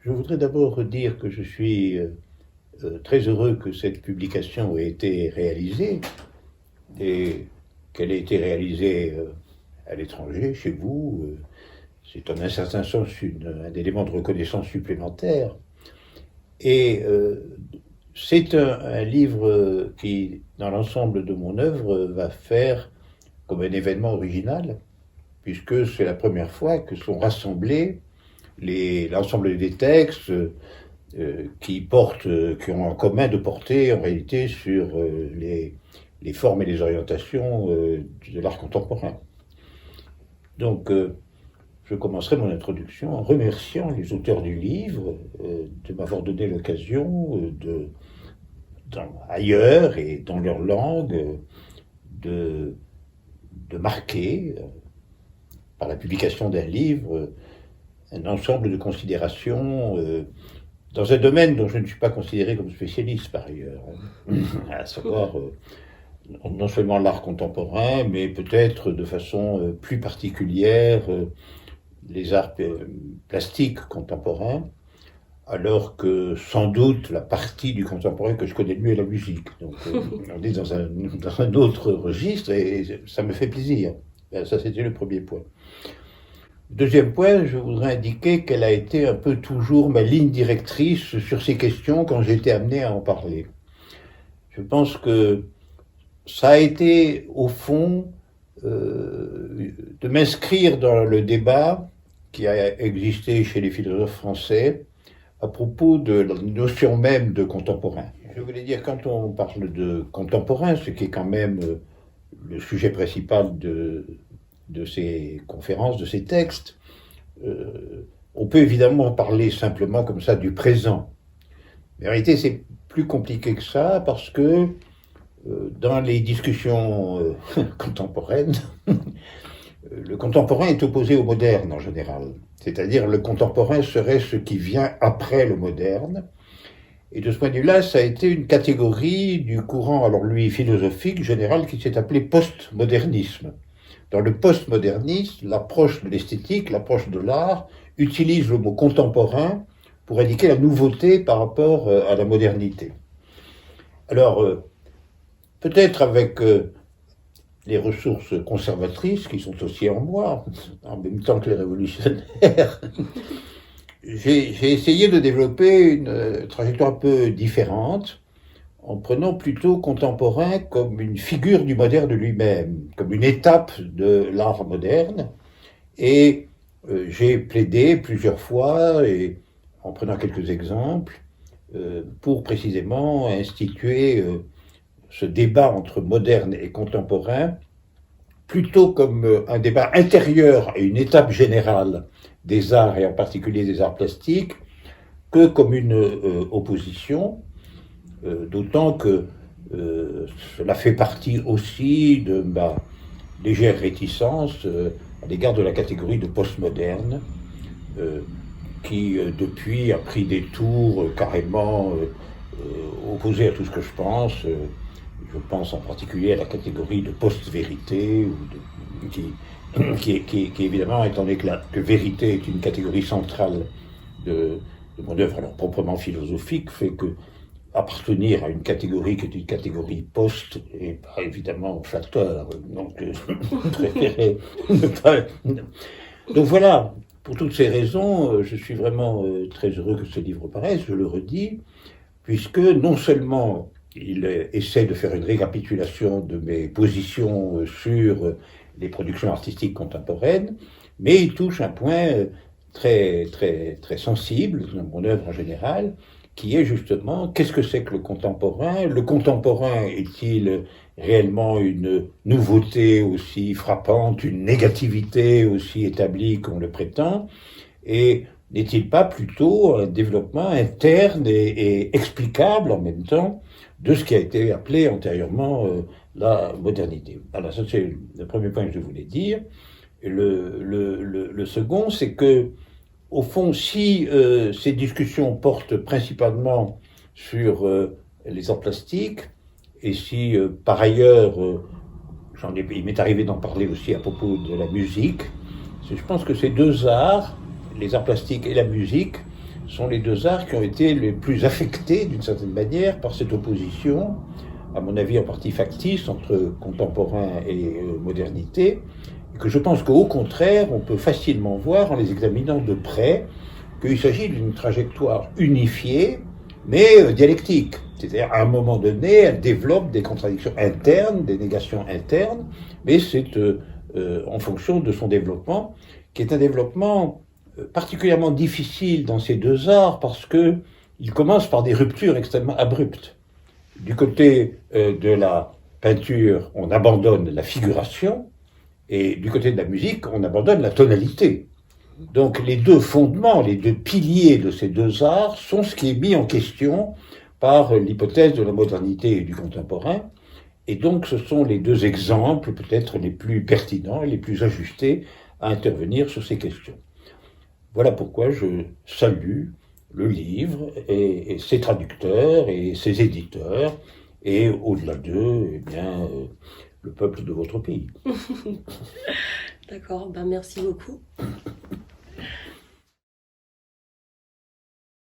Je voudrais d'abord dire que je suis très heureux que cette publication ait été réalisée et qu'elle ait été réalisée à l'étranger, chez vous. C'est en un certain sens un élément de reconnaissance supplémentaire. Et c'est un livre qui, dans l'ensemble de mon œuvre, va faire comme un événement original, puisque c'est la première fois que sont rassemblés l'ensemble des textes qui ont en commun de porter en réalité sur les formes et les orientations de l'art contemporain. Donc, je commencerai mon introduction en remerciant les auteurs du livre de m'avoir donné l'occasion ailleurs et dans leur langue de marquer par la publication d'un livre un ensemble de considérations dans un domaine dont je ne suis pas considéré comme spécialiste par ailleurs, à savoir non seulement l'art contemporain, mais peut-être de façon plus particulière les arts plastiques contemporains, alors que sans doute la partie du contemporain que je connais le mieux est la musique. Donc on est dans un autre registre et ça me fait plaisir. Ça, c'était le premier point. Deuxième point, je voudrais indiquer qu'elle a été un peu toujours ma ligne directrice sur ces questions quand j'ai été amené à en parler. Je pense que ça a été, au fond, de m'inscrire dans le débat qui a existé chez les philosophes français à propos de la notion même de contemporain. Je voulais dire, quand on parle de contemporain, ce qui est quand même le sujet principal de ces conférences, de ces textes, on peut évidemment parler simplement comme ça du présent. Mais en réalité, c'est plus compliqué que ça parce que dans les discussions contemporaines, le contemporain est opposé au moderne en général. C'est-à-dire le contemporain serait ce qui vient après le moderne. Et de ce point de vue-là, ça a été une catégorie du courant, alors lui, philosophique général, qui s'est appelé postmodernisme. Dans le postmodernisme, l'approche de l'esthétique, l'approche de l'art, utilise le mot contemporain pour indiquer la nouveauté par rapport à la modernité. Alors, peut-être avec les ressources conservatrices qui sont aussi en moi, en même temps que les révolutionnaires, j'ai essayé de développer une trajectoire un peu différente, en prenant plutôt contemporain comme une figure du moderne lui-même, comme une étape de l'art moderne. Et j'ai plaidé plusieurs fois, et en prenant quelques exemples, pour précisément instituer ce débat entre moderne et contemporain, plutôt comme un débat intérieur et une étape générale des arts, et en particulier des arts plastiques, que comme une opposition, d'autant que cela fait partie aussi de ma légère réticence à l'égard de la catégorie de postmoderne, qui depuis a pris des tours carrément opposés à tout ce que je pense. Je pense en particulier à la catégorie de post-vérité, qui évidemment, étant donné que vérité est une catégorie centrale de mon œuvre, alors proprement philosophique, fait que appartenir à une catégorie qui est une catégorie post est pas évidemment flatteur, donc je préférais ne pas... Donc voilà, pour toutes ces raisons, je suis vraiment très heureux que ce livre paraisse, je le redis, puisque non seulement il essaie de faire une récapitulation de mes positions sur les productions artistiques contemporaines, mais il touche un point très, très, très sensible dans mon œuvre en général, qui est justement, qu'est-ce que c'est que le contemporain? Le contemporain est-il réellement une nouveauté aussi frappante, une négativité aussi établie qu'on le prétend? Et n'est-il pas plutôt un développement interne et explicable en même temps de ce qui a été appelé antérieurement la modernité? Alors ça, c'est le premier point que je voulais dire. Et le second, c'est que au fond, si ces discussions portent principalement sur les arts plastiques, et si par ailleurs, il m'est arrivé d'en parler aussi à propos de la musique, je pense que ces deux arts, les arts plastiques et la musique, sont les deux arts qui ont été les plus affectés, d'une certaine manière, par cette opposition, à mon avis en partie factice, entre contemporain et modernité, et que je pense qu'au contraire, on peut facilement voir, en les examinant de près, qu'il s'agit d'une trajectoire unifiée, mais dialectique. C'est-à-dire, à un moment donné, elle développe des contradictions internes, des négations internes, mais c'est en fonction de son développement, qui est un développement particulièrement difficile dans ces deux arts, parce qu'il commence par des ruptures extrêmement abruptes. Du côté de la peinture, on abandonne la figuration, et du côté de la musique, on abandonne la tonalité. Donc les deux fondements, les deux piliers de ces deux arts sont ce qui est mis en question par l'hypothèse de la modernité et du contemporain. Et donc ce sont les deux exemples peut-être les plus pertinents et les plus ajustés à intervenir sur ces questions. Voilà pourquoi je salue le livre et ses traducteurs et ses éditeurs, et au-delà d'eux, eh bien, le peuple de votre pays. D'accord, ben merci beaucoup.